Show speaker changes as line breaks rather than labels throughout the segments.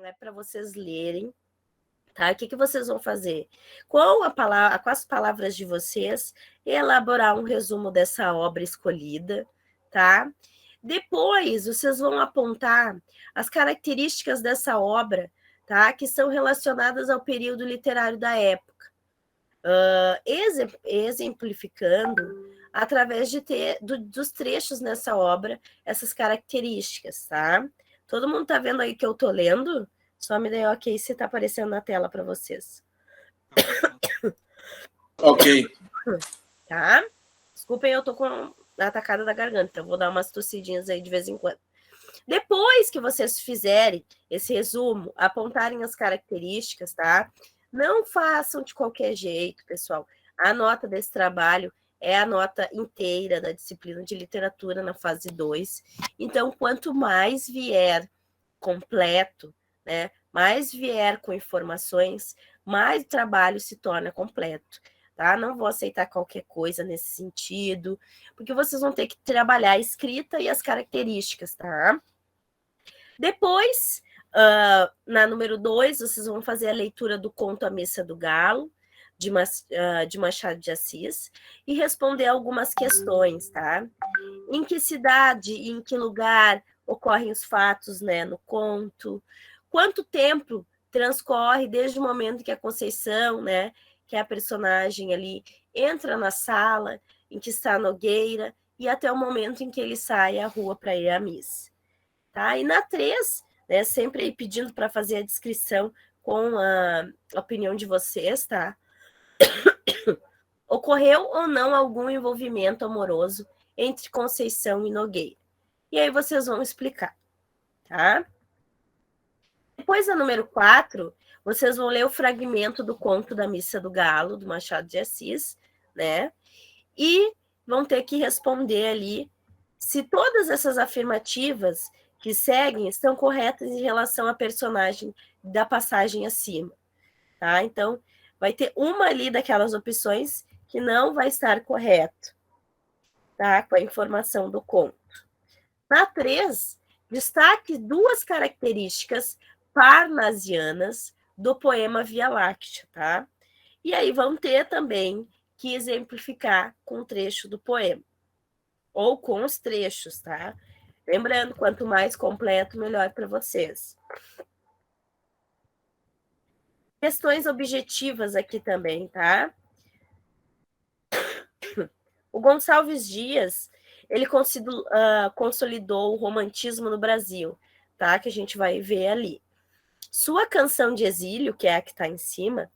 é para vocês lerem, tá? O que vocês vão fazer? Com as palavras de vocês, elaborar um resumo dessa obra escolhida, tá? Depois, vocês vão apontar as características dessa obra, tá? Que são relacionadas ao período literário da época, exemplificando através dos trechos nessa obra essas características, tá? Todo mundo tá vendo aí que eu tô lendo? Só me dê ok se tá aparecendo na tela para vocês.
Ok.
Tá? Desculpem, eu tô com a atacada da garganta, então vou dar umas tossidinhas aí de vez em quando. Depois que vocês fizerem esse resumo, apontarem as características, tá? Não façam de qualquer jeito, pessoal. A nota desse trabalho é a nota inteira da disciplina de literatura na fase 2. Então, quanto mais vier completo, né? Mais vier com informações, mais o trabalho se torna completo, tá? Não vou aceitar qualquer coisa nesse sentido, porque vocês vão ter que trabalhar a escrita e as características, tá? Depois, na número 2, vocês vão fazer a leitura do conto A Missa do Galo, de Machado de Assis, e responder algumas questões, tá? Em que cidade e em que lugar ocorrem os fatos, né, no conto? Quanto tempo transcorre desde o momento que a Conceição, né, que é a personagem ali, entra na sala em que está a Nogueira e até o momento em que ele sai à rua para ir à missa? Tá? E na 3, né, sempre pedindo para fazer a descrição com a opinião de vocês, tá? Ocorreu ou não algum envolvimento amoroso entre Conceição e Nogueira? E aí vocês vão explicar, tá? Depois da número 4, vocês vão ler o fragmento do conto da Missa do Galo, do Machado de Assis, né? E vão ter que responder ali se todas essas afirmativas que seguem estão corretas em relação à personagem da passagem acima, tá? Então, vai ter uma ali daquelas opções que não vai estar correto, tá? Com a informação do conto. Na 3, destaque 2 características parnasianas do poema Via Láctea, tá? E aí vão ter também que exemplificar com um trecho do poema, ou com os trechos, tá? Lembrando, quanto mais completo, melhor para vocês. Questões objetivas aqui também, tá? O Gonçalves Dias, ele consolidou o romantismo no Brasil, tá? Que a gente vai ver ali. Sua canção de exílio, que é a que está em cima,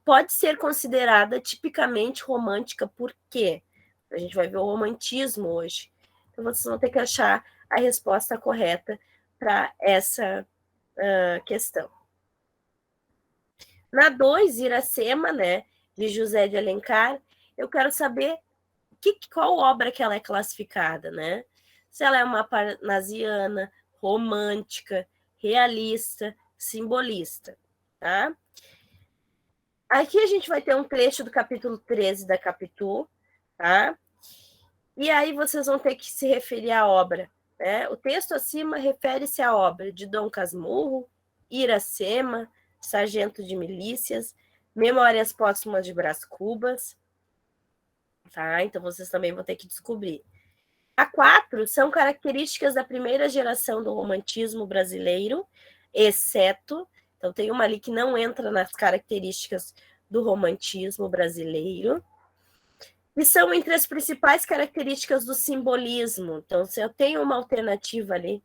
pode ser considerada tipicamente romântica, por quê? A gente vai ver o romantismo hoje. Então, vocês vão ter que achar a resposta correta para essa questão. Na 2, Iracema, né, de José de Alencar, eu quero saber qual obra que ela é classificada, né? Se ela é uma parnasiana, romântica, realista, simbolista, tá? Aqui a gente vai ter um trecho do capítulo 13 da Capitu, tá? E aí vocês vão ter que se referir à obra, né? O texto acima refere-se à obra de Dom Casmurro, Iracema, Sargento de Milícias, Memórias Póstumas de Brás Cubas, tá? Então vocês também vão ter que descobrir. A 4 são características da primeira geração do romantismo brasileiro, exceto, então tem uma ali que não entra nas características do romantismo brasileiro, e são entre as principais características do simbolismo. Então, se eu tenho uma alternativa ali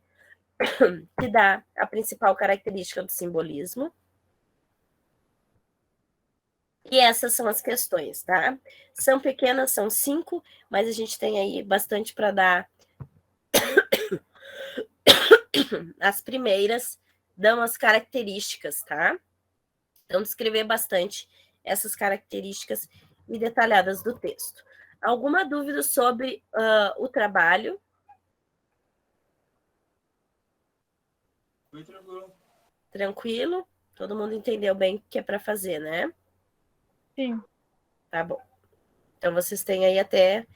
que dá a principal característica do simbolismo. E essas são as questões, tá? São pequenas, são 5, mas a gente tem aí bastante para dar. As primeiras dão as características, tá? Então, descrever bastante essas características e detalhadas do texto. Alguma dúvida sobre o trabalho?
Foi tranquilo.
Tranquilo? Todo mundo entendeu bem o que é para fazer, né?
Sim.
Tá bom. Então, vocês têm aí até...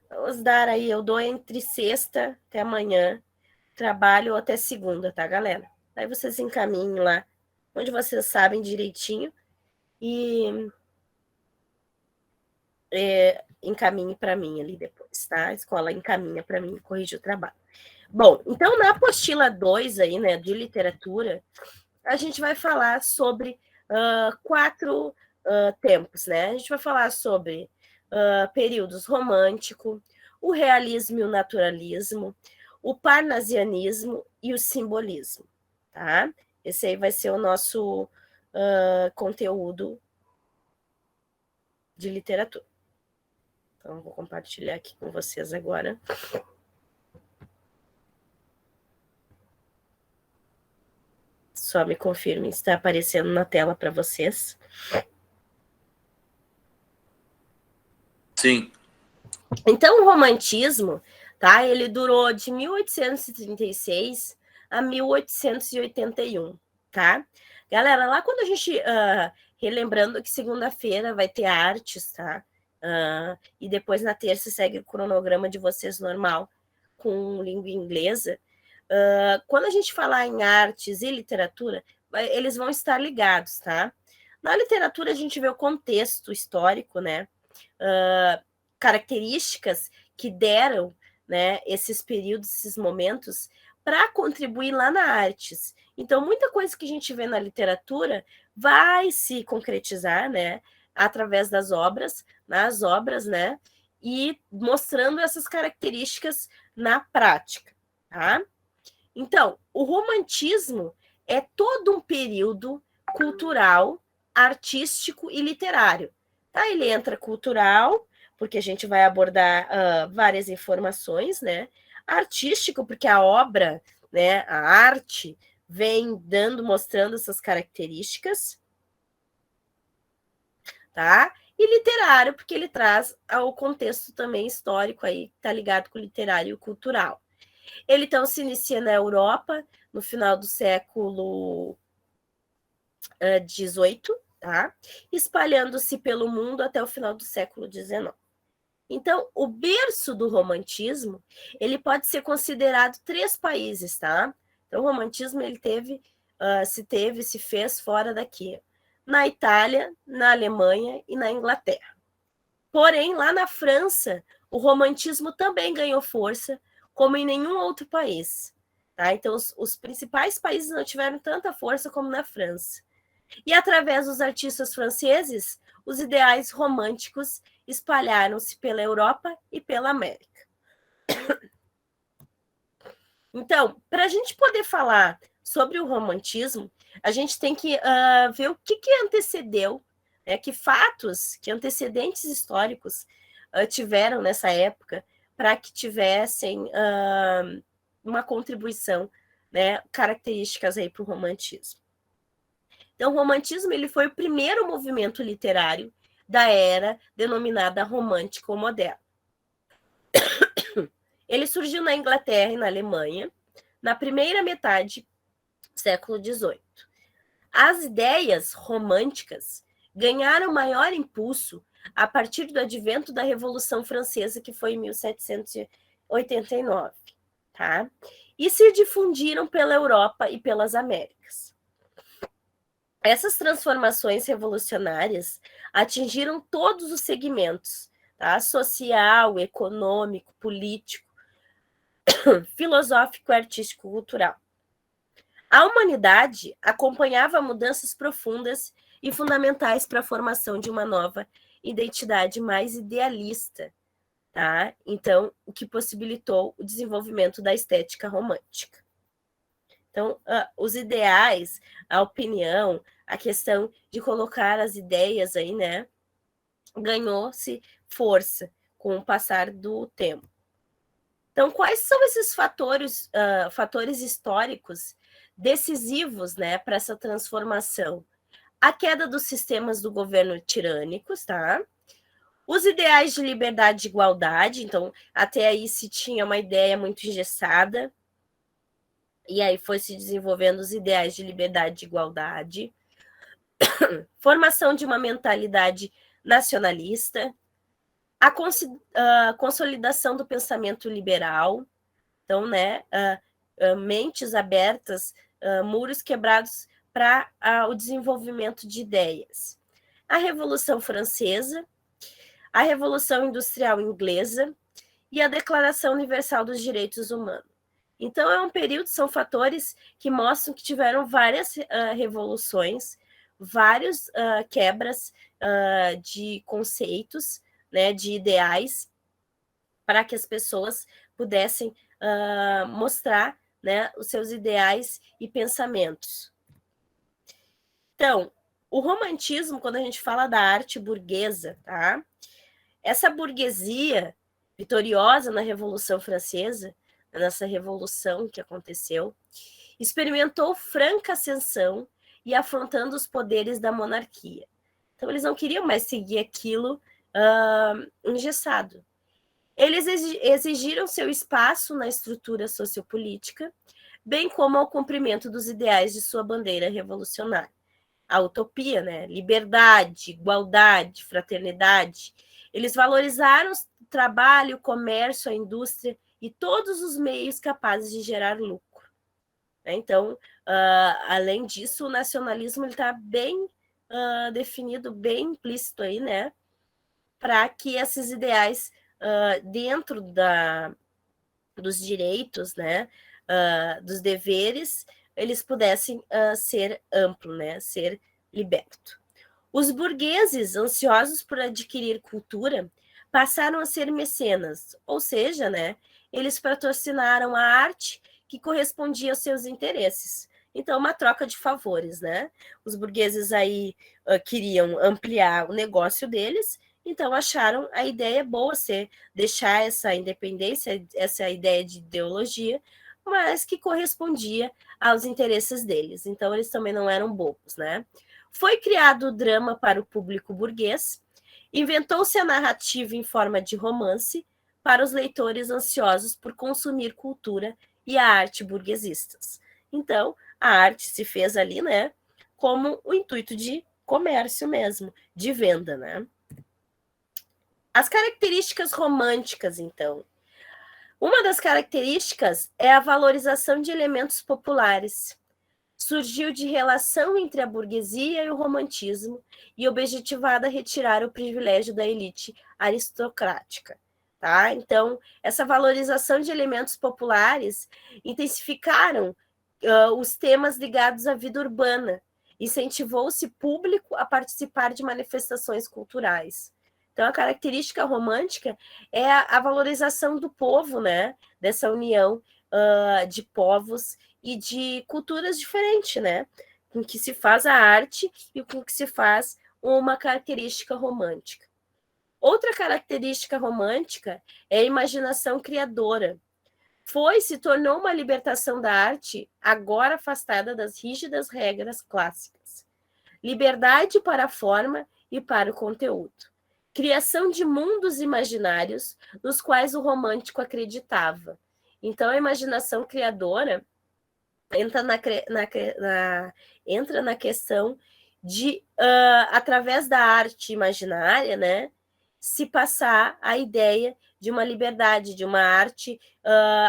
Vamos dar aí, eu dou entre sexta até amanhã, trabalho até segunda, tá, galera? Aí vocês encaminhem lá onde vocês sabem direitinho e encaminhe para mim ali depois, tá? A escola encaminha para mim corrigir o trabalho. Bom, então na apostila 2 aí, né, de literatura, a gente vai falar sobre 4 tempos, né? A gente vai falar sobre períodos romântico, o realismo e o naturalismo, o parnasianismo e o simbolismo, tá? Esse aí vai ser o nosso conteúdo de literatura. Então, vou compartilhar aqui com vocês agora. Só me confirmem se está aparecendo na tela para vocês.
Sim.
Então, o romantismo, tá? Ele durou de 1836 a 1881, tá? Galera, lá quando a gente... relembrando que segunda-feira vai ter artes, tá? E depois na terça segue o cronograma de vocês normal, com língua inglesa. Quando a gente falar em artes e literatura, eles vão estar ligados, tá? Na literatura a gente vê o contexto histórico, né? Características que deram, né, esses períodos, esses momentos, para contribuir lá na artes. Então, muita coisa que a gente vê na literatura vai se concretizar, né, através das obras, nas obras, né, e mostrando essas características na prática, tá? Então, o romantismo é todo um período cultural, artístico e literário. Tá? Ele entra cultural, porque a gente vai abordar várias informações, né? Artístico, porque a obra, né, a arte, vem mostrando essas características, tá? E literário, porque ele traz o contexto também histórico aí, tá ligado com o literário e o cultural. Ele, então, se inicia na Europa, no final do século XVIII, tá? Espalhando-se pelo mundo até o final do século XIX. Então, o berço do romantismo, ele pode ser considerado 3 países, tá? Então, o romantismo, ele se fez fora daqui. Na Itália, na Alemanha e na Inglaterra. Porém, lá na França, o romantismo também ganhou força, como em nenhum outro país. Tá? Então, os principais países não tiveram tanta força como na França. E através dos artistas franceses, os ideais românticos espalharam-se pela Europa e pela América. Então, para a gente poder falar sobre o romantismo, a gente tem que ver o que antecedeu, né, que fatos, que antecedentes históricos tiveram nessa época para que tivessem uma contribuição, né, características aí para o romantismo. Então, o romantismo ele foi o primeiro movimento literário da era denominada romântico moderno. Ele surgiu na Inglaterra e na Alemanha na primeira metade do século XVIII. As ideias românticas ganharam maior impulso a partir do advento da Revolução Francesa, que foi em 1789, tá? E se difundiram pela Europa e pelas Américas. Essas transformações revolucionárias atingiram todos os segmentos, tá? Social, econômico, político, filosófico, artístico, cultural. A humanidade acompanhava mudanças profundas e fundamentais para a formação de uma nova identidade mais idealista, tá? Então, o que possibilitou o desenvolvimento da estética romântica. Então, os ideais, a opinião, a questão de colocar as ideias aí, né, ganhou-se força com o passar do tempo. Então, quais são esses fatores históricos decisivos, né, para essa transformação? A queda dos sistemas do governo tirânicos, tá? Os ideais de liberdade e igualdade, então, até aí se tinha uma ideia muito engessada, e aí foi se desenvolvendo os ideais de liberdade e igualdade, formação de uma mentalidade nacionalista, a consolidação do pensamento liberal, então, né, mentes abertas, muros quebrados para o desenvolvimento de ideias. A Revolução Francesa, a Revolução Industrial Inglesa e a Declaração Universal dos Direitos Humanos. Então, é um período, são fatores que mostram que tiveram várias revoluções, várias quebras de conceitos, né, de ideais, para que as pessoas pudessem mostrar, né, os seus ideais e pensamentos. Então, o romantismo, quando a gente fala da arte burguesa, tá? Essa burguesia vitoriosa na Revolução Francesa, nessa revolução que aconteceu, experimentou franca ascensão e afrontando os poderes da monarquia. Então, eles não queriam mais seguir aquilo engessado. Eles exigiram seu espaço na estrutura sociopolítica, bem como ao cumprimento dos ideais de sua bandeira revolucionária. A utopia, né? Liberdade, igualdade, fraternidade. Eles valorizaram o trabalho, o comércio, a indústria e todos os meios capazes de gerar lucro. Então, além disso, o nacionalismo está bem definido, bem implícito aí, né? Para que esses ideais dentro dos direitos, né? Dos deveres, eles pudessem ser amplo, né? Ser liberto. Os burgueses, ansiosos por adquirir cultura, passaram a ser mecenas, ou seja, né, eles patrocinaram a arte que correspondia aos seus interesses. Então, uma troca de favores, né? Os burgueses aí queriam ampliar o negócio deles, então acharam a ideia boa ser deixar essa independência, essa ideia de ideologia, mas que correspondia aos interesses deles. Então, eles também não eram bobos, né? Foi criado o drama para o público burguês, inventou-se a narrativa em forma de romance para os leitores ansiosos por consumir cultura e a arte burguesistas. Então, a arte se fez ali, né, como o intuito de comércio mesmo, de venda, né? As características românticas, então. Uma das características é a valorização de elementos populares. Surgiu de relação entre a burguesia e o romantismo e objetivada a retirar o privilégio da elite aristocrática. Tá? Então, essa valorização de elementos populares intensificaram os temas ligados à vida urbana, incentivou-se público a participar de manifestações culturais. Então, a característica romântica é a valorização do povo, né? Dessa união de povos e de culturas diferentes, né? Com que se faz a arte e com que se faz uma característica romântica. Outra característica romântica é a imaginação criadora. Se tornou uma libertação da arte, agora afastada das rígidas regras clássicas. Liberdade para a forma e para o conteúdo. Criação de mundos imaginários nos quais o romântico acreditava. Então, a imaginação criadora entra na questão de, através da arte imaginária, né, se passar a ideia de uma liberdade, de uma arte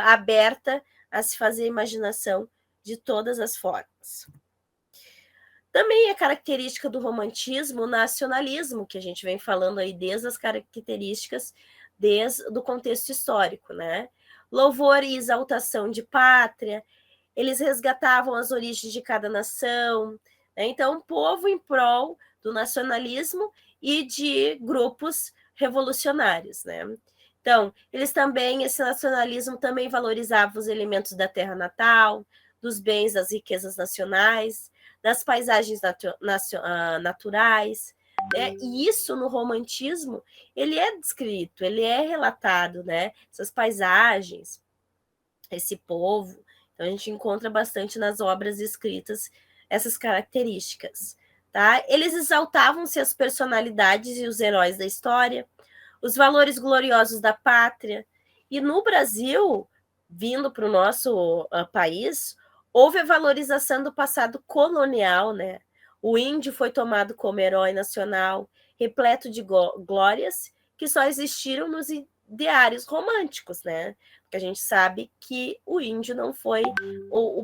aberta a se fazer imaginação de todas as formas. Também é característica do romantismo o nacionalismo, que a gente vem falando aí desde as características, desde o contexto histórico, né? Louvor e exaltação de pátria, eles resgatavam as origens de cada nação, né? Então, um povo em prol do nacionalismo e de grupos revolucionários, né? Então, esse nacionalismo também valorizava os elementos da terra natal, dos bens, das riquezas nacionais, das paisagens naturais, né? E isso no romantismo, ele é descrito, ele é relatado, né? Essas paisagens, esse povo. Então, a gente encontra bastante nas obras escritas essas características, tá? Eles exaltavam-se as personalidades e os heróis da história, os valores gloriosos da pátria. E no Brasil, vindo para o nosso país, houve a valorização do passado colonial, né? O índio foi tomado como herói nacional, repleto de glórias que só existiram nos ideários românticos, né? Porque a gente sabe que o índio não foi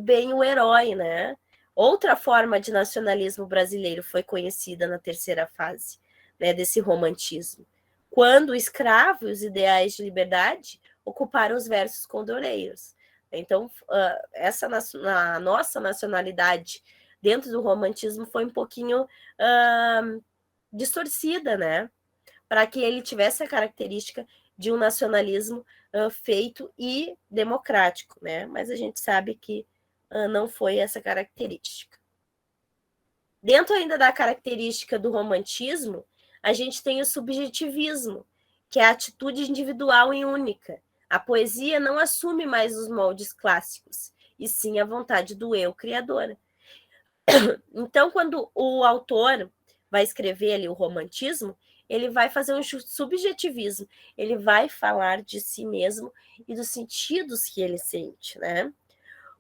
bem o herói, né? Outra forma de nacionalismo brasileiro foi conhecida na terceira fase, né, desse romantismo, quando o escravo e os ideais de liberdade ocuparam os versos condoreiros. Então, essa a nossa nacionalidade dentro do romantismo foi um pouquinho distorcida, né? Para que ele tivesse a característica de um nacionalismo feito e democrático, né? Mas a gente sabe que não foi essa característica. Dentro ainda da característica do romantismo, a gente tem o subjetivismo, que é a atitude individual e única. A poesia não assume mais os moldes clássicos, e sim a vontade do eu criador. Então, quando o autor vai escrever ali o romantismo, ele vai fazer um subjetivismo, ele vai falar de si mesmo e dos sentidos que ele sente, né?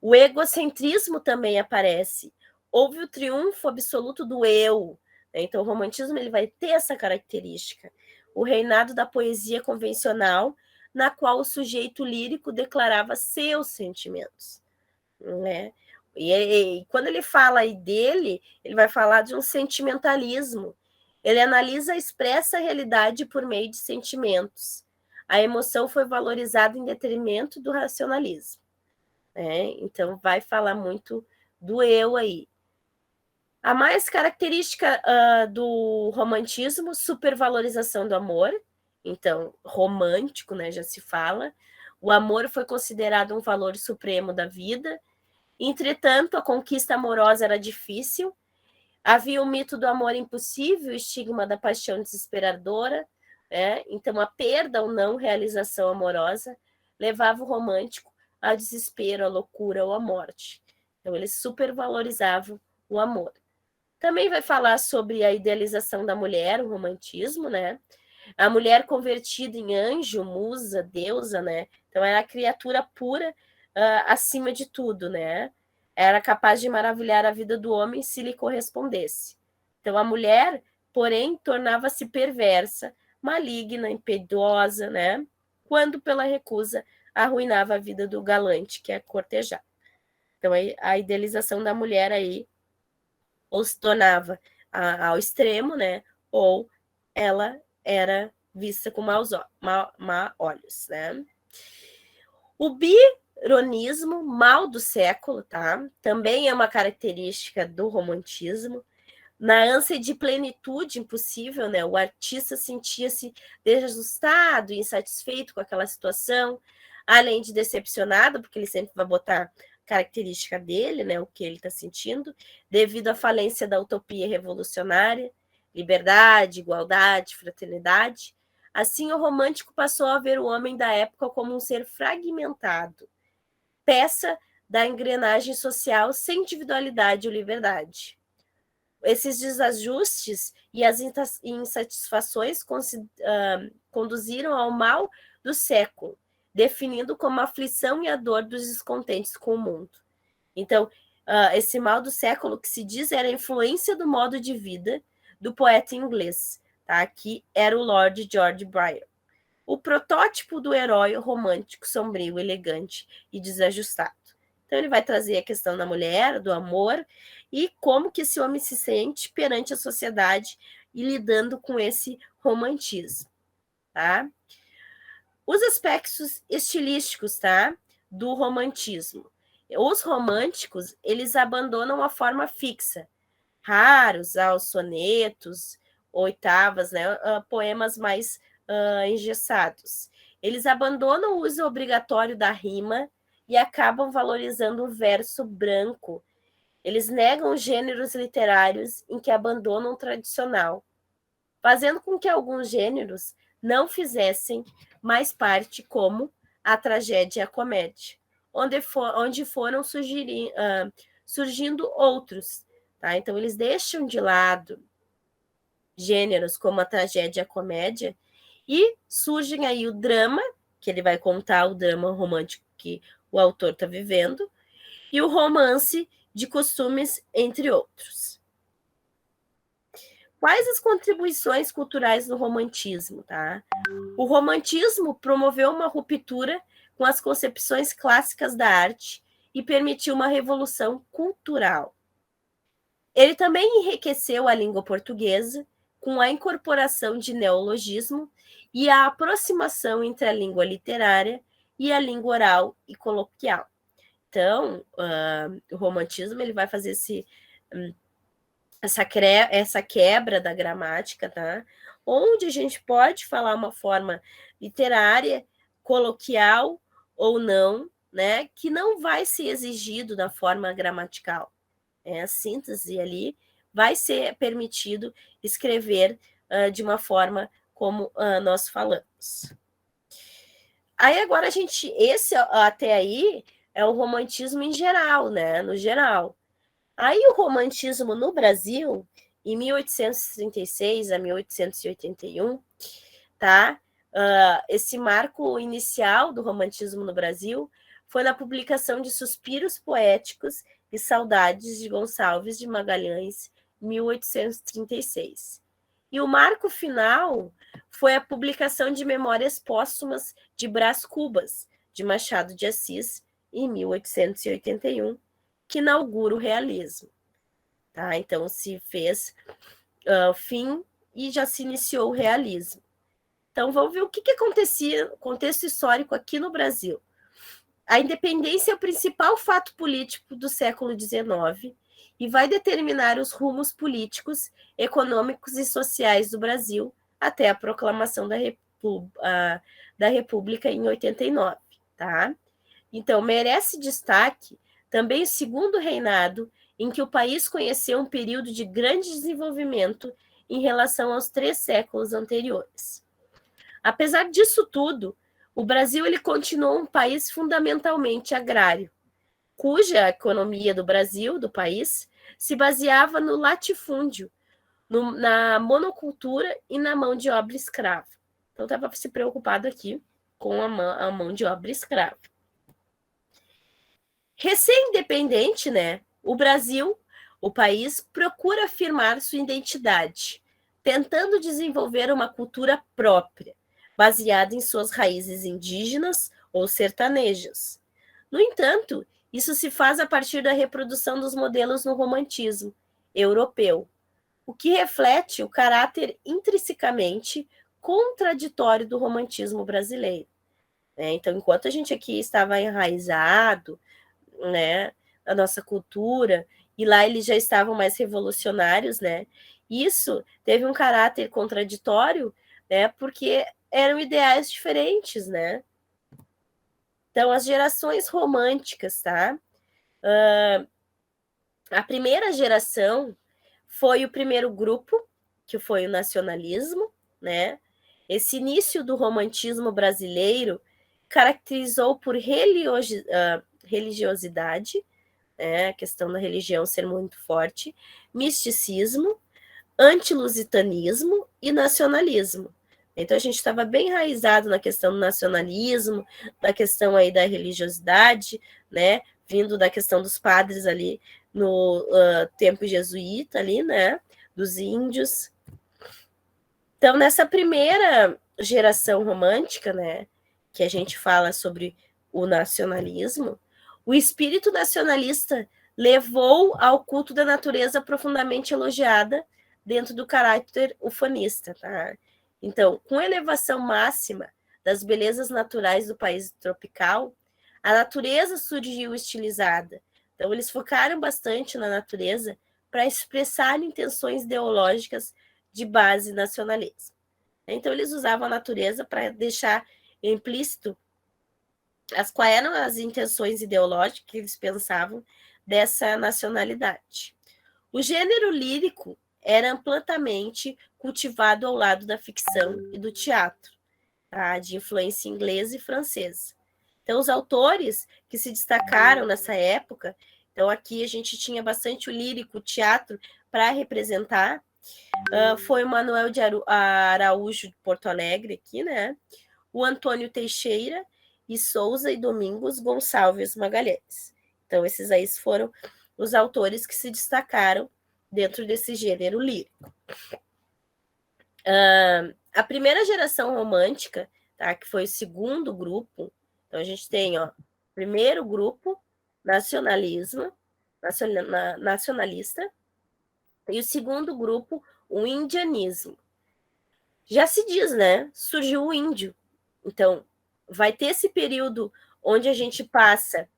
O egocentrismo também aparece. Houve o triunfo absoluto do eu. Né? Então, o romantismo ele vai ter essa característica. O reinado da poesia convencional, na qual o sujeito lírico declarava seus sentimentos. Né? E quando ele fala aí dele, ele vai falar de um sentimentalismo. Ele analisa e expressa a realidade por meio de sentimentos. A emoção foi valorizada em detrimento do racionalismo. Então, vai falar muito do eu aí. A mais característica do romantismo, supervalorização do amor. Então, romântico, né, já se fala. O amor foi considerado um valor supremo da vida. Entretanto, a conquista amorosa era difícil. Havia o mito do amor impossível, o estigma da paixão desesperadora. Então, a perda ou não realização amorosa levava o romântico ao desespero, à loucura ou à morte. Então, eles supervalorizavam o amor. Também vai falar sobre a idealização da mulher, o romantismo, né? A mulher convertida em anjo, musa, deusa, né? Então, era a criatura pura acima de tudo, né? Era capaz de maravilhar a vida do homem se lhe correspondesse. Então, a mulher, porém, tornava-se perversa, maligna, impiedosa, né? Quando, pela recusa, arruinava a vida do galante, que é cortejar. Então, a idealização da mulher aí ou se tornava ao extremo, né? Ou ela era vista com maus olhos, né? O bironismo, mal do século, tá? Também é uma característica do romantismo. Na ânsia de plenitude impossível, né? O artista sentia-se desajustado e insatisfeito com aquela situação, além de decepcionado, porque ele sempre vai botar característica dele, né? O que ele está sentindo, devido à falência da utopia revolucionária, liberdade, igualdade, fraternidade. Assim, o romântico passou a ver o homem da época como um ser fragmentado, peça da engrenagem social sem individualidade ou liberdade. Esses desajustes e as insatisfações conduziram ao mal do século, definindo como a aflição e a dor dos descontentes com o mundo. Então, esse mal do século que se diz era a influência do modo de vida do poeta inglês, tá? Que era o Lord George Byron. O protótipo do herói romântico, sombrio, elegante e desajustado. Então, ele vai trazer a questão da mulher, do amor, e como que esse homem se sente perante a sociedade e lidando com esse romantismo, tá? Os aspectos estilísticos, tá? Do romantismo. Os românticos, eles abandonam a forma fixa, raros aos sonetos, oitavas, né? Poemas mais engessados. Eles abandonam o uso obrigatório da rima e acabam valorizando o verso branco. Eles negam gêneros literários em que abandonam o tradicional, fazendo com que alguns gêneros não fizessem mais parte, como a tragédia e a comédia, onde foram surgindo outros. Tá? Então, eles deixam de lado gêneros como a tragédia e a comédia e surgem aí o drama, que ele vai contar o drama romântico que o autor está vivendo, e o romance de costumes, entre outros. Quais as contribuições culturais do romantismo? Tá? O romantismo promoveu uma ruptura com as concepções clássicas da arte e permitiu uma revolução cultural. Ele também enriqueceu a língua portuguesa com a incorporação de neologismo e a aproximação entre a língua literária e a língua oral e coloquial. Então, o romantismo ele vai fazer essa quebra da gramática, tá? Onde a gente pode falar uma forma literária, coloquial ou não, né? Que não vai ser exigido da forma gramatical. A síntese ali vai ser permitido escrever de uma forma como nós falamos. Aí agora esse até aí é o romantismo em geral, né? No geral. Aí o romantismo no Brasil, em 1836 a 1881, tá? Esse marco inicial do romantismo no Brasil foi na publicação de Suspiros Poéticos e Saudades de Gonçalves de Magalhães, 1836. E o marco final foi a publicação de Memórias Póstumas de Brás Cubas, de Machado de Assis, em 1881, que inaugura o realismo. Tá? Então, se fez fim e já se iniciou o realismo. Então, vamos ver o que acontecia, contexto histórico aqui no Brasil. A independência é o principal fato político do século XIX e vai determinar os rumos políticos, econômicos e sociais do Brasil até a proclamação da República em 89. Tá? Então, merece destaque também o segundo reinado, em que o país conheceu um período de grande desenvolvimento em relação aos 3 séculos anteriores. Apesar disso tudo, o Brasil ele continuou um país fundamentalmente agrário, cuja economia do Brasil, do país, se baseava no latifúndio, na monocultura e na mão de obra escrava. Então, estava se preocupado aqui com a mão de obra escrava. Recém-independente, né? O Brasil, o país, procura afirmar sua identidade, tentando desenvolver uma cultura própria, baseada em suas raízes indígenas ou sertanejas. No entanto, isso se faz a partir da reprodução dos modelos no romantismo europeu, o que reflete o caráter intrinsecamente contraditório do romantismo brasileiro. Então, enquanto a gente aqui estava enraizado, né, a nossa cultura, e lá eles já estavam mais revolucionários, né? Isso teve um caráter contraditório, né? Porque eram ideais diferentes, né? Então, as gerações românticas, tá? A primeira geração foi o primeiro grupo, que foi o nacionalismo, né? Esse início do romantismo brasileiro caracterizou por religiosidade, a questão da religião ser muito forte, misticismo, antilusitanismo e nacionalismo. Então, a gente estava bem enraizado na questão do nacionalismo, na questão aí da religiosidade, né? Vindo da questão dos padres ali no tempo jesuíta ali, né? Dos índios. Então, nessa primeira geração romântica, né? Que a gente fala sobre o nacionalismo, o espírito nacionalista levou ao culto da natureza profundamente elogiada dentro do caráter ufanista, tá? Então, com a elevação máxima das belezas naturais do país tropical, a natureza surgiu estilizada. Então, eles focaram bastante na natureza para expressar intenções ideológicas de base nacionalista. Então, eles usavam a natureza para deixar implícito quais eram as intenções ideológicas que eles pensavam dessa nacionalidade. O gênero lírico era amplamente cultivado ao lado da ficção e do teatro, tá? De influência inglesa e francesa. Então, os autores que se destacaram nessa época, então aqui a gente tinha bastante o lírico, o teatro para representar, foi o Manuel de Araújo de Porto Alegre aqui, né? O Antônio Teixeira e Souza e Domingos Gonçalves Magalhães. Então, esses aí foram os autores que se destacaram dentro desse gênero lírico. A primeira geração romântica, tá, que foi o segundo grupo, então a gente tem, ó, primeiro grupo, nacionalista, E o segundo grupo, o indianismo. Já se diz, né? Surgiu o índio. Então, vai ter esse período onde a gente passa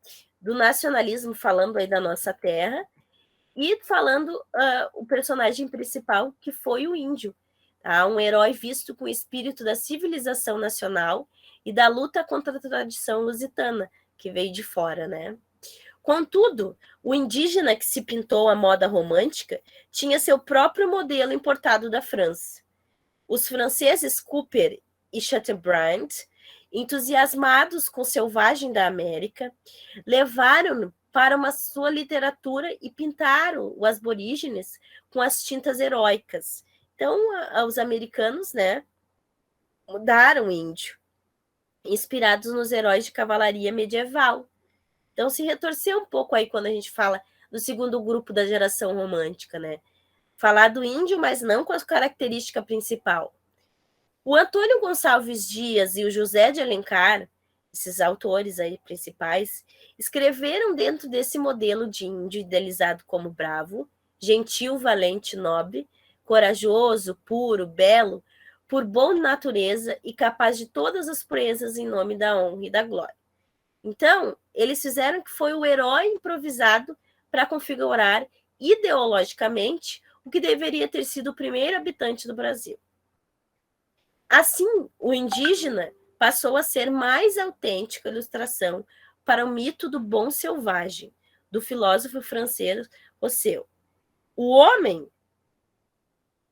do nacionalismo, falando aí da nossa terra, e falando o personagem principal, que foi o índio. Tá? Um herói visto com o espírito da civilização nacional e da luta contra a tradição lusitana, que veio de fora, né? Contudo, o indígena que se pintou à moda romântica tinha seu próprio modelo importado da França. Os franceses Cooper e Chateaubriand, entusiasmados com o selvagem da América, levaram-no para uma sua literatura e pintaram os aborígenes com as tintas heróicas. Então, os americanos, né, mudaram o índio, inspirados nos heróis de cavalaria medieval. Então, se retorceu um pouco aí quando a gente fala do segundo grupo da geração romântica, né? Falar do índio, mas não com a característica principal. O Antônio Gonçalves Dias e o José de Alencar, esses autores aí principais, escreveram dentro desse modelo de índio idealizado como bravo, gentil, valente, nobre, corajoso, puro, belo, por boa natureza e capaz de todas as proezas em nome da honra e da glória. Então, eles fizeram que foi o herói improvisado para configurar ideologicamente o que deveria ter sido o primeiro habitante do Brasil. Assim, o indígena passou a ser mais autêntica ilustração para o mito do bom selvagem, do filósofo francês Rousseau. O homem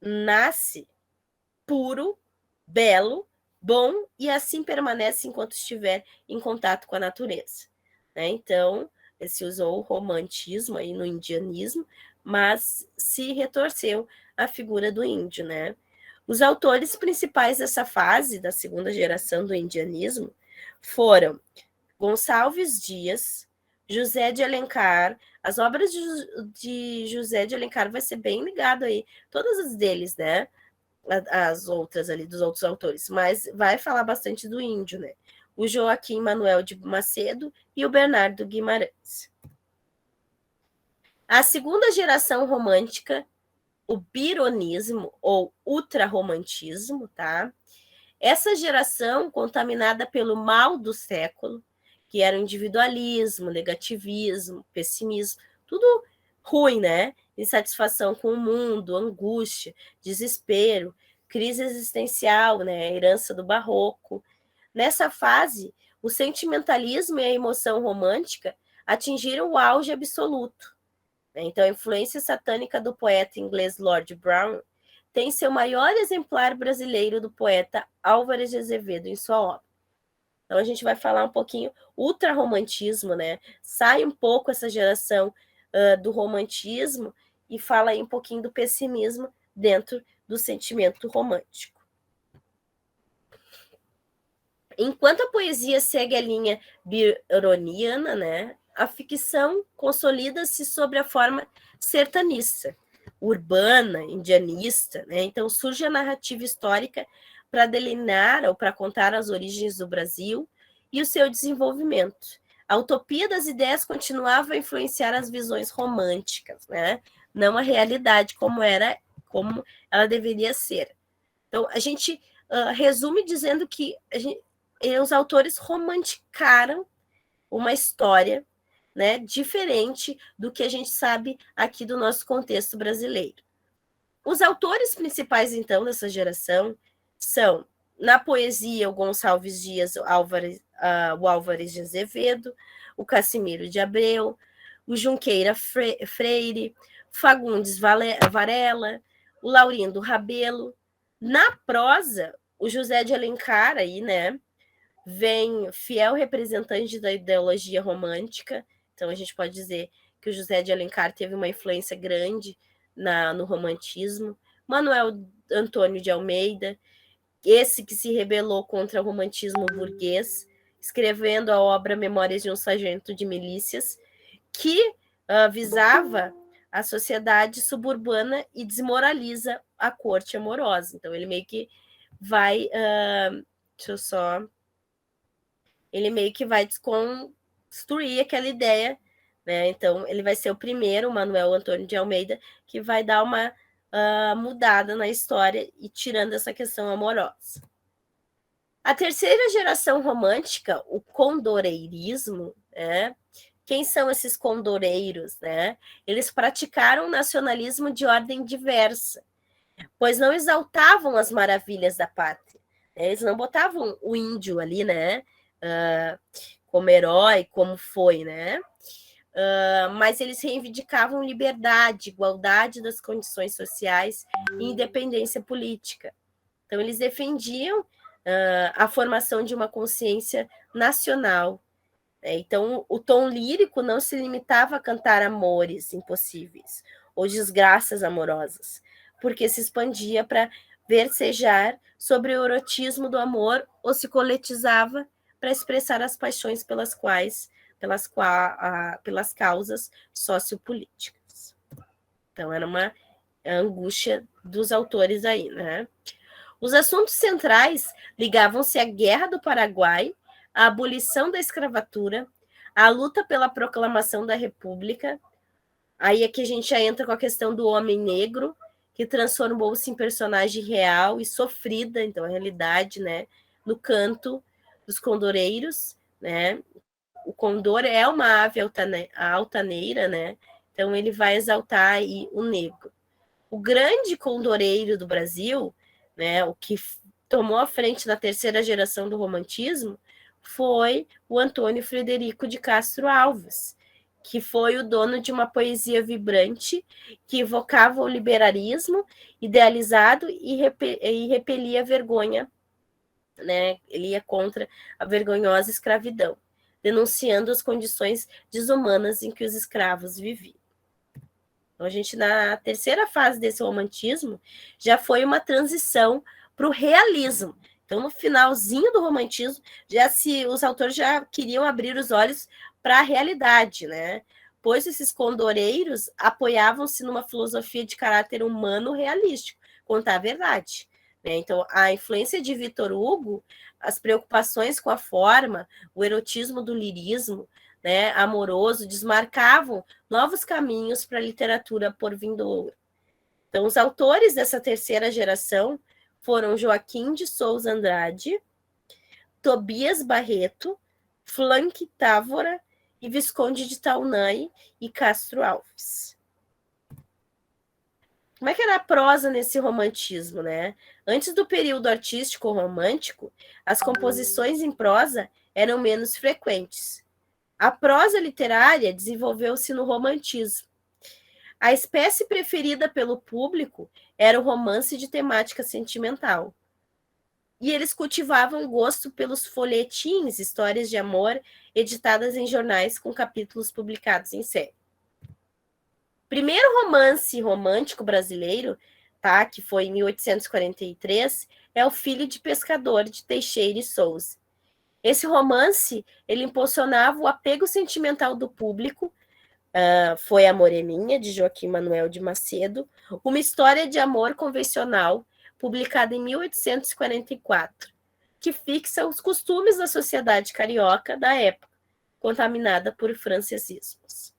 nasce puro, belo, bom e assim permanece enquanto estiver em contato com a natureza. Né? Então, se usou o romantismo aí no indianismo, mas se retorceu a figura do índio, né? Os autores principais dessa fase, da segunda geração do indianismo, foram Gonçalves Dias, José de Alencar. As obras de José de Alencar vai ser bem ligado aí, todas as deles, né? As outras ali, dos outros autores, mas vai falar bastante do índio, né? O Joaquim Manuel de Macedo e o Bernardo Guimarães. A segunda geração romântica, o bironismo ou ultrarromantismo, tá? Essa geração contaminada pelo mal do século, que era o individualismo, negativismo, pessimismo, tudo ruim, né? Insatisfação com o mundo, angústia, desespero, crise existencial, né? Herança do barroco. Nessa fase, o sentimentalismo e a emoção romântica atingiram o auge absoluto. Então, a influência satânica do poeta inglês Lord Byron tem seu maior exemplar brasileiro do poeta Álvares de Azevedo em sua obra. Então, a gente vai falar um pouquinho ultrarromantismo, né? Sai um pouco essa geração do romantismo e fala aí um pouquinho do pessimismo dentro do sentimento romântico. Enquanto a poesia segue a linha byroniana, né, a ficção consolida-se sobre a forma sertanista, urbana, indianista, né? Então surge a narrativa histórica para delinear ou para contar as origens do Brasil e o seu desenvolvimento. A utopia das ideias continuava a influenciar as visões românticas, né? Não a realidade como ela deveria ser. Então a gente resume dizendo que os autores romanticaram uma história, né, diferente do que a gente sabe aqui do nosso contexto brasileiro. Os autores principais, então, dessa geração são, na poesia, o Gonçalves Dias, o Álvares de Azevedo, o Cassimiro de Abreu, o Junqueira Freire, Fagundes Varela, o Laurindo Rabelo. Na prosa, o José de Alencar, aí, né, vem fiel representante da ideologia romântica. Então, a gente pode dizer que o José de Alencar teve uma influência grande no romantismo. Manuel Antônio de Almeida, esse que se rebelou contra o romantismo burguês, escrevendo a obra Memórias de um Sargento de Milícias, que visava a sociedade suburbana e desmoraliza a corte amorosa. Então, ele meio que vai... ele meio que vai desconstruir aquela ideia, né? Então, ele vai ser o primeiro, Manuel Antônio de Almeida, que vai dar uma mudada na história e tirando essa questão amorosa. A terceira geração romântica, o condoreirismo, né? Quem são esses condoreiros, né? Eles praticaram nacionalismo de ordem diversa, pois não exaltavam as maravilhas da pátria. Eles não botavam o índio ali, né? Como herói, como foi, né? Mas eles reivindicavam liberdade, igualdade das condições sociais e independência política. Então, eles defendiam a formação de uma consciência nacional. Então, o tom lírico não se limitava a cantar amores impossíveis ou desgraças amorosas, porque se expandia para versejar sobre o erotismo do amor ou se coletizava para expressar as paixões pelas causas sociopolíticas. Então, era uma angústia dos autores aí, né? Os assuntos centrais ligavam-se à Guerra do Paraguai, à abolição da escravatura, à luta pela proclamação da República. Aí aqui a gente já entra com a questão do homem negro, que transformou-se em personagem real e sofrida, então a realidade, né, no canto dos condoreiros, né? O condor é uma ave altaneira, né? Então ele vai exaltar aí o negro. O grande condoreiro do Brasil, né, o que tomou a frente na terceira geração do romantismo, foi o Antônio Frederico de Castro Alves, que foi o dono de uma poesia vibrante que evocava o liberalismo idealizado e repelia a vergonha, né? Ele ia contra a vergonhosa escravidão, denunciando as condições desumanas em que os escravos viviam. Então, a gente, na terceira fase desse romantismo, já foi uma transição para o realismo. Então, no finalzinho do romantismo, os autores já queriam abrir os olhos para a realidade, né? Pois esses condoreiros apoiavam-se numa filosofia de caráter humano realístico, contar a verdade, né? Então, a influência de Victor Hugo, as preocupações com a forma, o erotismo do lirismo, né, amoroso, desmarcavam novos caminhos para a literatura por vindoura. Então, os autores dessa terceira geração foram Joaquim de Souza Andrade, Tobias Barreto, Flank Távora e Visconde de Taunay e Castro Alves. Como é que era a prosa nesse romantismo, né? Antes do período artístico romântico, as composições em prosa eram menos frequentes. A prosa literária desenvolveu-se no romantismo. A espécie preferida pelo público era o romance de temática sentimental. E eles cultivavam gosto pelos folhetins, histórias de amor, editadas em jornais com capítulos publicados em série. Primeiro romance romântico brasileiro, tá, que foi em 1843, é O Filho de Pescador, de Teixeira e Souza. Esse romance, ele impulsionava o apego sentimental do público, foi A Moreninha, de Joaquim Manuel de Macedo, uma história de amor convencional, publicada em 1844, que fixa os costumes da sociedade carioca da época, contaminada por francesismos.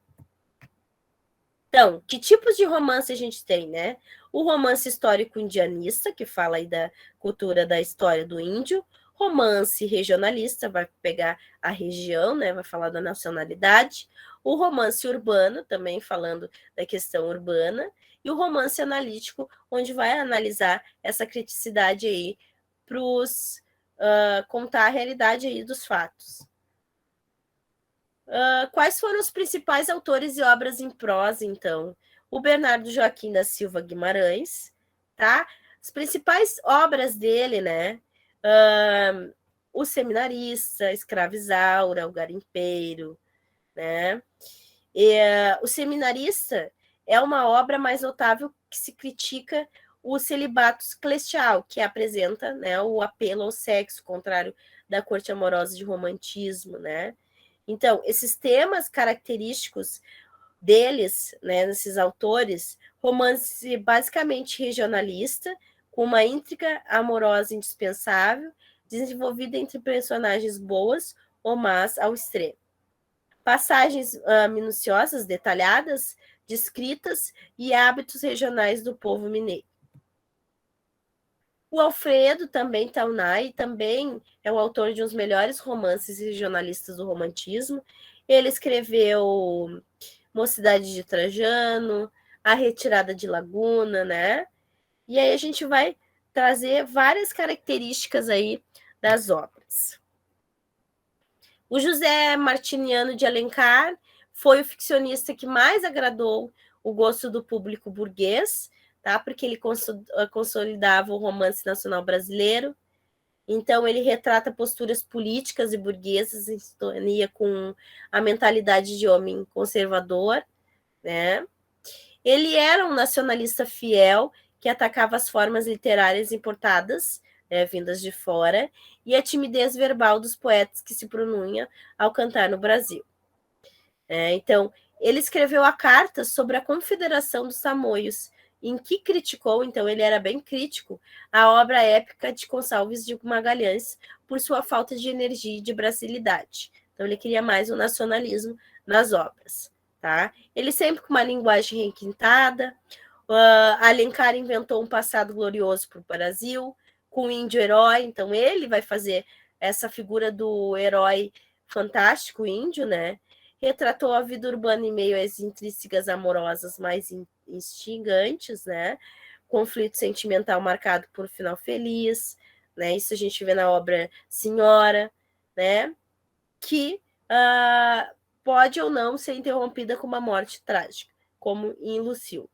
Então, que tipos de romance a gente tem, né? O romance histórico indianista, que fala aí da cultura da história do índio, romance regionalista, vai pegar a região, né? Vai falar da nacionalidade. O romance urbano, também falando da questão urbana. E o romance analítico, onde vai analisar essa criticidade aí para contar a realidade aí dos fatos. Quais foram os principais autores e obras em prosa, então? O Bernardo Joaquim da Silva Guimarães, tá? As principais obras dele, né? O Seminarista, Escrava Isaura, O Garimpeiro, né? O Seminarista é uma obra mais notável que se critica o celibato celestial, que apresenta, né, o apelo ao sexo, contrário da corte amorosa de romantismo, né? Então, esses temas característicos deles, né, nesses autores, romance basicamente regionalista, com uma intriga amorosa indispensável, desenvolvida entre personagens boas ou más ao extremo. passagens minuciosas, detalhadas, descritas e hábitos regionais do povo mineiro. O Alfredo também Taunay também é o autor de um dos melhores romances regionalistas do romantismo. Ele escreveu Mocidade de Trajano, A Retirada de Laguna, né? E aí a gente vai trazer várias características aí das obras. O José Martiniano de Alencar foi o ficcionista que mais agradou o gosto do público burguês, tá? Porque ele consolidava o romance nacional brasileiro. Então, ele retrata posturas políticas e burguesas em sintonia com a mentalidade de homem conservador, né? Ele era um nacionalista fiel que atacava as formas literárias importadas, vindas de fora, e a timidez verbal dos poetas que se propunham ao cantar no Brasil. Então, ele escreveu a carta sobre a Confederação dos Tamoios, em que criticou, então ele era bem crítico, a obra épica de Gonçalves de Magalhães por sua falta de energia e de brasilidade. Então, ele queria mais o nacionalismo nas obras. Tá? Ele sempre com uma linguagem requintada. Alencar inventou um passado glorioso para o Brasil, com o índio herói. Então, ele vai fazer essa figura do herói fantástico índio, né? Retratou a vida urbana em meio às intrínsecas amorosas mais instigantes, né? Conflito sentimental marcado por um final feliz, né? Isso a gente vê na obra Senhora, né? Que pode ou não ser interrompida com uma morte trágica, como em Lucille.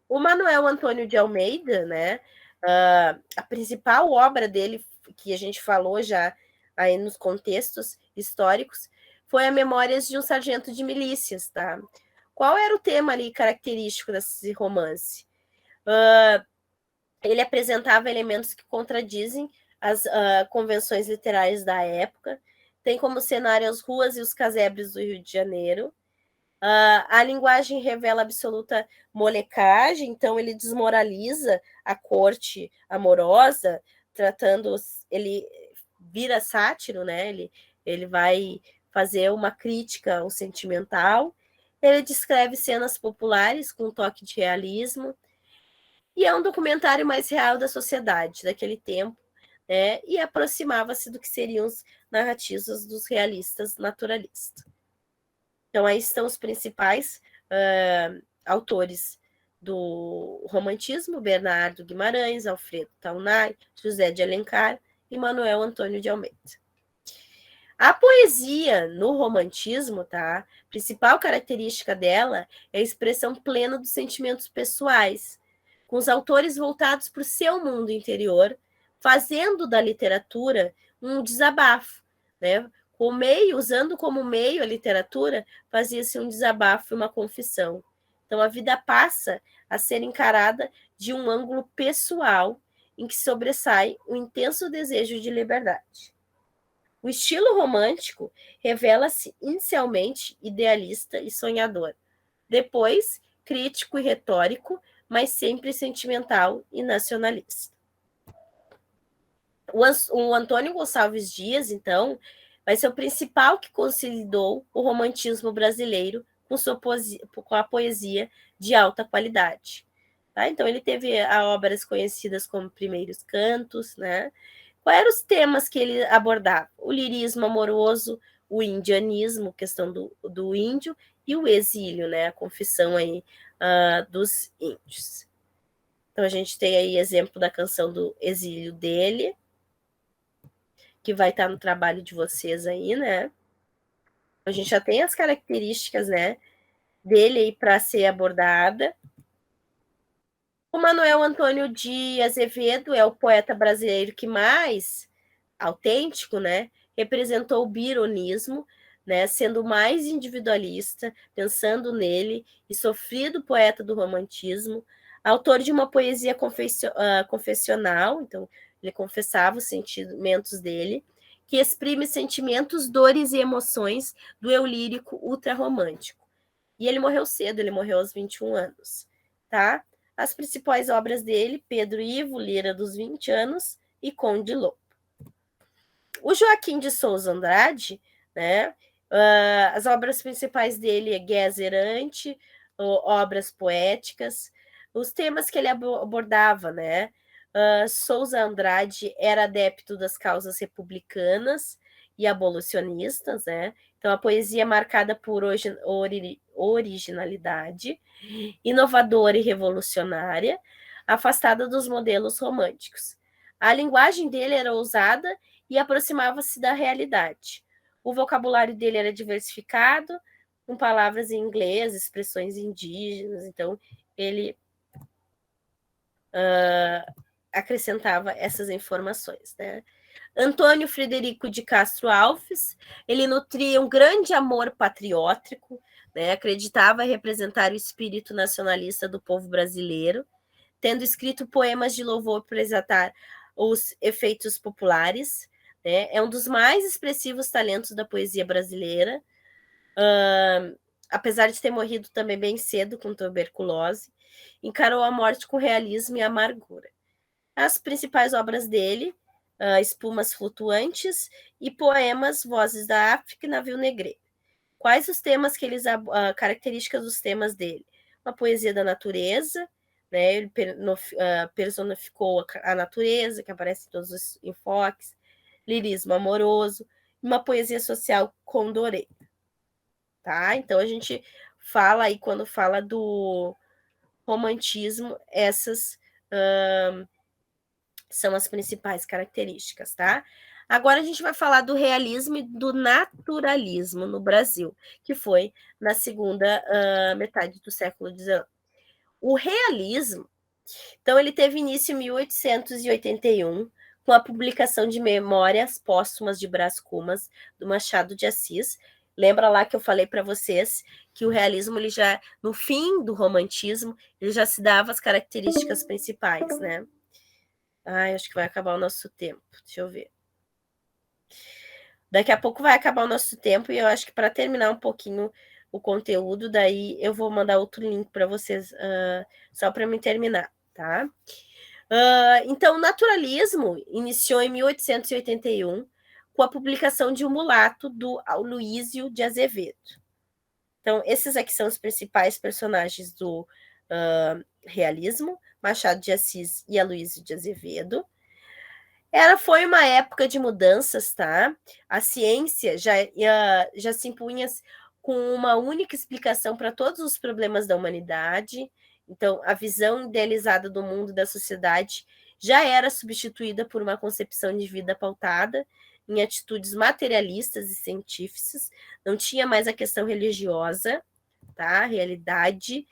O Manuel Antônio de Almeida, né? A principal obra dele, que a gente falou já aí nos contextos históricos, foi a Memórias de um Sargento de Milícias, tá? Qual era o tema ali característico desse romance? Ele apresentava elementos que contradizem as convenções literárias da época, tem como cenário as ruas e os casebres do Rio de Janeiro. A linguagem revela absoluta molecagem, então ele desmoraliza a corte amorosa, ele vira sátiro, né? Ele vai fazer uma crítica ao sentimental. Ele descreve cenas populares com um toque de realismo. E é um documentário mais real da sociedade daquele tempo, né? E aproximava-se do que seriam as narrativas dos realistas naturalistas. Então, aí estão os principais autores do romantismo: Bernardo Guimarães, Alfredo Taunay, José de Alencar e Manuel Antônio de Almeida. A poesia no romantismo, tá? A principal característica dela é a expressão plena dos sentimentos pessoais, com os autores voltados para o seu mundo interior, fazendo da literatura um desabafo, né? Usando como meio a literatura, fazia-se um desabafo e uma confissão. Então, a vida passa a ser encarada de um ângulo pessoal, em que sobressai o intenso desejo de liberdade. O estilo romântico revela-se inicialmente idealista e sonhador, depois crítico e retórico, mas sempre sentimental e nacionalista. O Antônio Gonçalves Dias, então, vai ser o principal que consolidou o romantismo brasileiro com a poesia de alta qualidade. Tá? Então, ele teve obras conhecidas como Primeiros Cantos, né? Quais eram os temas que ele abordava? O lirismo amoroso, o indianismo, questão do índio, e o exílio, né? A confissão aí dos índios. Então, a gente tem aí exemplo da canção do exílio dele, que vai estar no trabalho de vocês aí, né? A gente já tem as características, né, dele aí para ser abordada. O Manuel Antônio de Azevedo é o poeta brasileiro que mais autêntico, né, representou o bironismo, né, sendo mais individualista, pensando nele, e sofrido poeta do romantismo, autor de uma poesia confessional, então ele confessava os sentimentos dele, que exprime sentimentos, dores e emoções do eu lírico ultrarromântico. E ele morreu cedo, ele morreu aos 21 anos, tá? As principais obras dele: Pedro Ivo, Lira dos 20 anos e Conde Lobo. O Joaquim de Souza Andrade, né, As obras principais dele é Guerra Errante, obras poéticas, os temas que ele abordava, né? Souza Andrade era adepto das causas republicanas e abolicionistas, né? Então, a poesia é marcada por originalidade, inovadora e revolucionária, afastada dos modelos românticos. A linguagem dele era ousada e aproximava-se da realidade. O vocabulário dele era diversificado, com palavras em inglês, expressões indígenas, então ele acrescentava essas informações, né? Antônio Frederico de Castro Alves, ele nutria um grande amor patriótico, né? Acreditava representar o espírito nacionalista do povo brasileiro, tendo escrito poemas de louvor para exaltar os efeitos populares, né? É um dos mais expressivos talentos da poesia brasileira, apesar de ter morrido também bem cedo com tuberculose, encarou a morte com realismo e amargura. As principais obras dele, Espumas Flutuantes e poemas Vozes da África e Navio Negreiro. Quais os temas que eles, características dos temas dele? Uma poesia da natureza, né? Ele personificou a natureza, que aparece em todos os enfoques, lirismo amoroso, uma poesia social condoreira, tá? Então a gente fala aí, quando fala do romantismo, essas são as principais características, tá? Agora a gente vai falar do realismo e do naturalismo no Brasil, que foi na segunda metade do século XIX. O realismo, então, ele teve início em 1881, com a publicação de Memórias Póstumas de Brás Cubas, do Machado de Assis. Lembra lá que eu falei para vocês que o realismo, ele já, no fim do romantismo, ele já se dava as características principais, né? Ai, acho que vai acabar o nosso tempo. Deixa eu ver. Daqui a pouco vai acabar o nosso tempo e eu acho que para terminar um pouquinho o conteúdo, daí eu vou mandar outro link para vocês, só para me terminar, tá? Então, o naturalismo iniciou em 1881 com a publicação de Um Mulato, do Aloísio de Azevedo. Então, esses aqui são os principais personagens do realismo, Machado de Assis e Aloísio de Azevedo. Foi uma época de mudanças, tá? A ciência já se impunha com uma única explicação para todos os problemas da humanidade. Então, a visão idealizada do mundo e da sociedade já era substituída por uma concepção de vida pautada em atitudes materialistas e científicas. Não tinha mais a questão religiosa, tá? A realidade.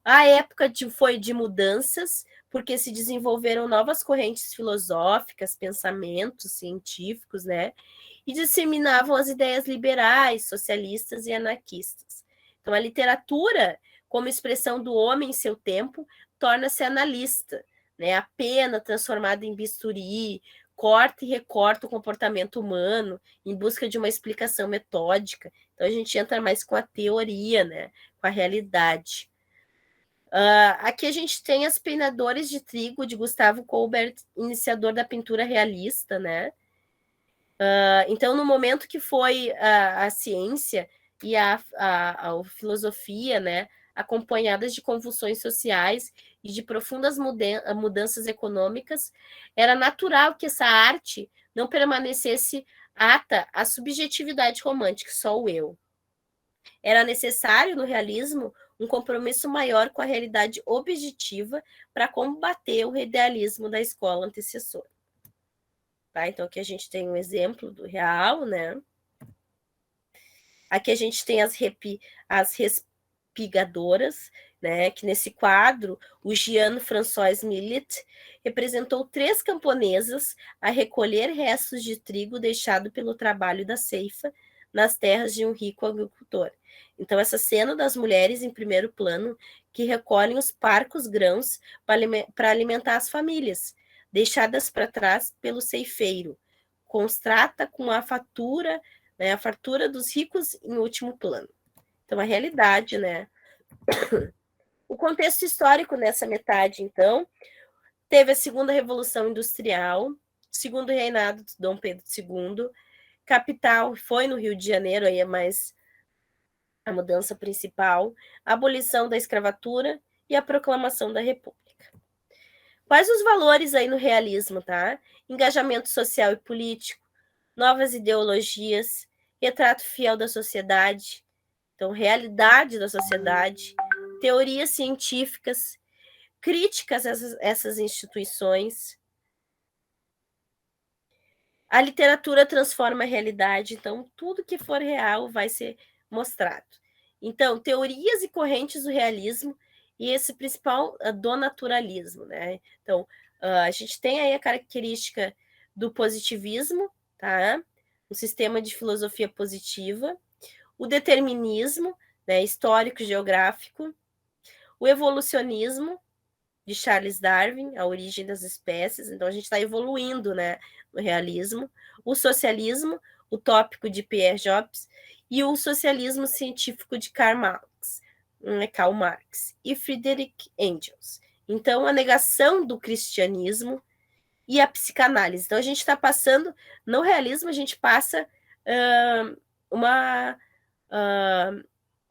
A época foi de mudanças, porque se desenvolveram novas correntes filosóficas, pensamentos científicos, né? E disseminavam as ideias liberais, socialistas e anarquistas. Então, a literatura, como expressão do homem em seu tempo, torna-se analista, né? A pena transformada em bisturi, corta e recorta o comportamento humano em busca de uma explicação metódica. Então, a gente entra mais com a teoria, né? Com a realidade. Aqui a gente tem As Penadores de Trigo, de Gustavo Colbert, iniciador da pintura realista, né? Então, no momento que foi a ciência e a filosofia, né, acompanhadas de convulsões sociais e de profundas mudanças econômicas, era natural que essa arte não permanecesse ata à subjetividade romântica, só o eu. Era necessário, no realismo, um compromisso maior com a realidade objetiva para combater o idealismo da escola antecessora. Tá? Então, aqui a gente tem um exemplo do real, né? Aqui a gente tem as respigadoras, né? Que nesse quadro, o Jean François Millet representou 3 camponesas a recolher restos de trigo deixado pelo trabalho da ceifa nas terras de um rico agricultor. Então, essa cena das mulheres em primeiro plano que recolhem os parcos grãos para alimentar as famílias, deixadas para trás pelo ceifeiro, contrasta com a fartura, né, a fartura dos ricos em último plano. Então, a realidade, né? O contexto histórico nessa metade, então, teve a Segunda Revolução Industrial, segundo reinado de Dom Pedro II, capital foi no Rio de Janeiro, aí é mais a mudança principal, a abolição da escravatura e a proclamação da República. Quais os valores aí no realismo, tá? Engajamento social e político, novas ideologias, retrato fiel da sociedade, então, realidade da sociedade, teorias científicas, críticas a essas instituições. A literatura transforma a realidade, então, tudo que for real vai ser mostrado. Então, teorias e correntes do realismo e esse principal do naturalismo, né? Então, a gente tem aí a característica do positivismo, tá? O sistema de filosofia positiva, o determinismo, né, histórico-geográfico, o evolucionismo, de Charles Darwin, A Origem das Espécies, então a gente está evoluindo, né, no realismo, o socialismo, utópico de Pierre Jobs, e o socialismo científico de Karl Marx e Friedrich Engels. Então, a negação do cristianismo e a psicanálise. Então, a gente está passando, no realismo, a gente passa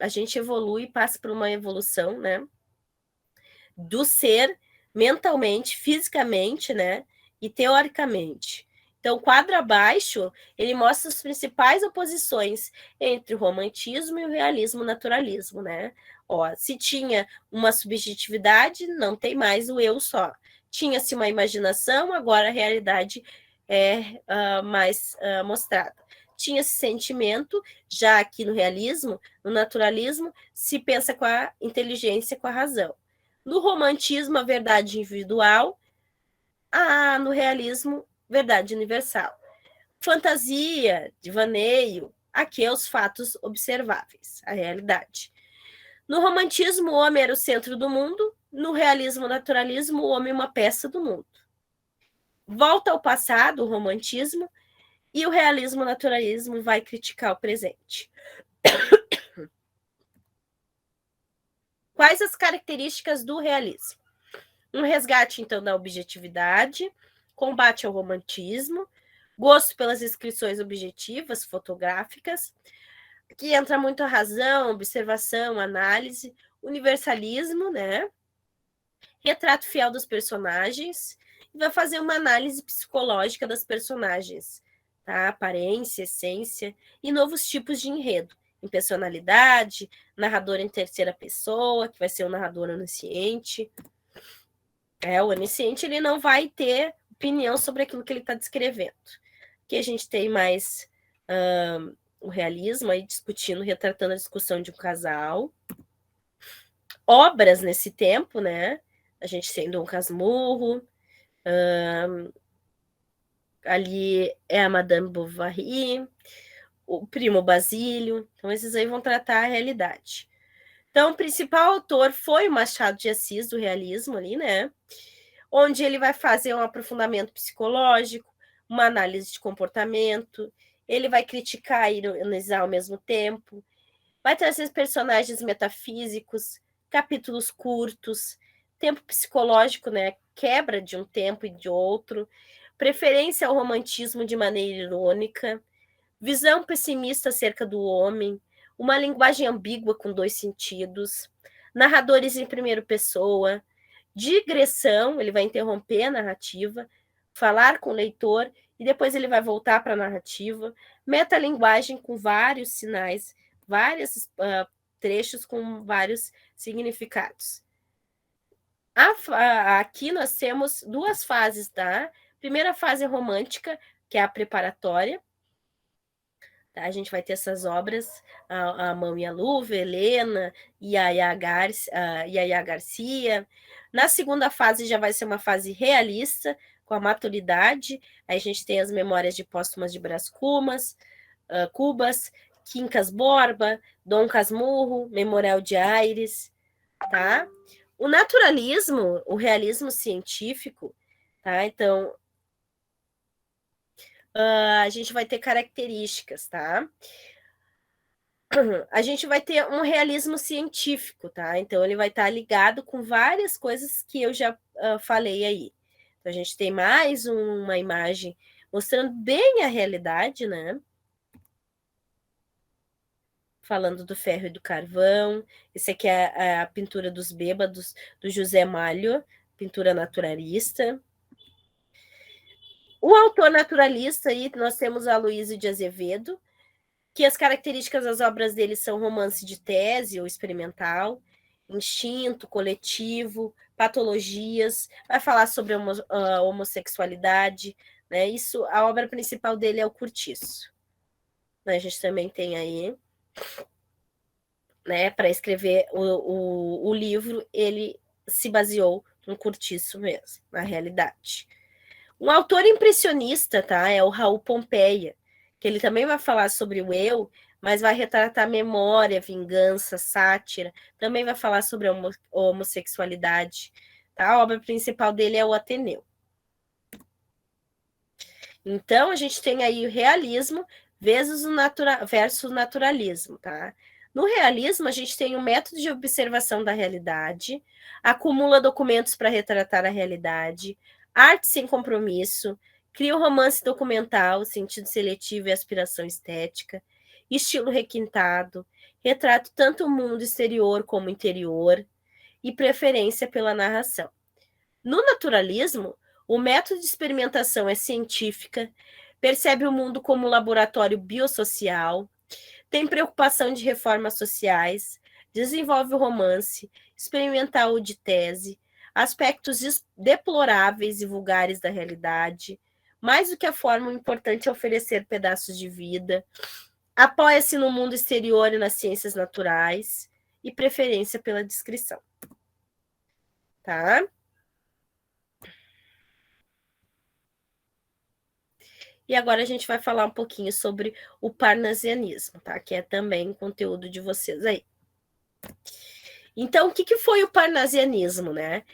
a gente evolui, passa por uma evolução, né, do ser mentalmente, fisicamente, né, e teoricamente. Então, o quadro abaixo, ele mostra as principais oposições entre o romantismo e o realismo naturalismo, né? Ó, se tinha uma subjetividade, não tem mais o eu só. Tinha-se uma imaginação, agora a realidade é mais mostrada. Tinha-se sentimento, já aqui no realismo, no naturalismo, se pensa com a inteligência, com a razão. No romantismo, a verdade individual, no realismo, verdade universal. Fantasia, devaneio, aqui é os fatos observáveis, a realidade. No romantismo, o homem era o centro do mundo, no realismo naturalismo, o homem é uma peça do mundo. Volta ao passado, o romantismo, e o realismo naturalismo vai criticar o presente. Quais as características do realismo? Um resgate, então, da objetividade, combate ao romantismo, gosto pelas descrições objetivas, fotográficas, que entra muito a razão, observação, análise, universalismo, né? Retrato fiel dos personagens, e vai fazer uma análise psicológica das personagens, tá? Aparência, essência e novos tipos de enredo. Personalidade, narrador em terceira pessoa, que vai ser o narrador onisciente. O onisciente, ele não vai ter opinião sobre aquilo que ele está descrevendo. Aqui a gente tem mais o realismo, aí discutindo, retratando a discussão de um casal. Obras nesse tempo, né? A gente tem Dom Casmurro, ali é a Madame Bovary, o Primo Basílio. Então, esses aí vão tratar a realidade. Então, o principal autor foi o Machado de Assis, do realismo ali, né? Onde ele vai fazer um aprofundamento psicológico, uma análise de comportamento, ele vai criticar e ironizar ao mesmo tempo, vai trazer personagens metafísicos, capítulos curtos, tempo psicológico, né? Quebra de um tempo e de outro, preferência ao romantismo de maneira irônica, visão pessimista acerca do homem, uma linguagem ambígua com dois sentidos, narradores em primeira pessoa, digressão, ele vai interromper a narrativa, falar com o leitor e depois ele vai voltar para a narrativa, metalinguagem com vários sinais, vários trechos com vários significados. Aqui nós temos duas fases, tá? Primeira fase romântica, que é a preparatória. Tá? A gente vai ter essas obras, a Mão e a Luva, Helena, Yaya Garcia. Na segunda fase já vai ser uma fase realista, com a maturidade. Aí a gente tem as Memórias de Póstumas de Brás Cubas, Quincas Borba, Dom Casmurro, Memorial de Aires, tá? O naturalismo, o realismo científico, tá? Então, a gente vai ter características, tá? A gente vai ter um realismo científico, tá? Então, ele vai estar ligado com várias coisas que eu já falei aí. Então, a gente tem mais uma imagem mostrando bem a realidade, né? falando do ferro e do carvão. Esse aqui é a pintura dos bêbados, do José Malho, pintura naturalista. O autor naturalista, aí nós temos a Aloysio de Azevedo, que as características das obras dele são romance de tese ou experimental, instinto coletivo, patologias, vai falar sobre a homossexualidade, né? Isso, a obra principal dele é o Curtiço. A gente também tem aí, né, para escrever o livro, ele se baseou no Curtiço mesmo, na realidade. Um autor impressionista, tá? É o Raul Pompeia, que ele também vai falar sobre o eu, mas vai retratar memória, vingança, sátira, também vai falar sobre a homossexualidade. Tá? A obra principal dele é o Ateneu. Então, a gente tem aí o realismo versus o naturalismo. Tá? No realismo, a gente tem um método de observação da realidade, acumula documentos para retratar a realidade, arte sem compromisso, cria o romance documental, sentido seletivo e aspiração estética, estilo requintado, retrato tanto o mundo exterior como interior e preferência pela narração. No naturalismo, o método de experimentação é científica, percebe o mundo como laboratório biossocial, tem preocupação de reformas sociais, desenvolve o romance, experimental de tese, aspectos deploráveis e vulgares da realidade, mais do que a forma, o importante é oferecer pedaços de vida, apoia-se no mundo exterior e nas ciências naturais, e preferência pela descrição. Tá? E agora a gente vai falar um pouquinho sobre o parnasianismo, tá? Que é também conteúdo de vocês aí. Então, o que foi o parnasianismo, né?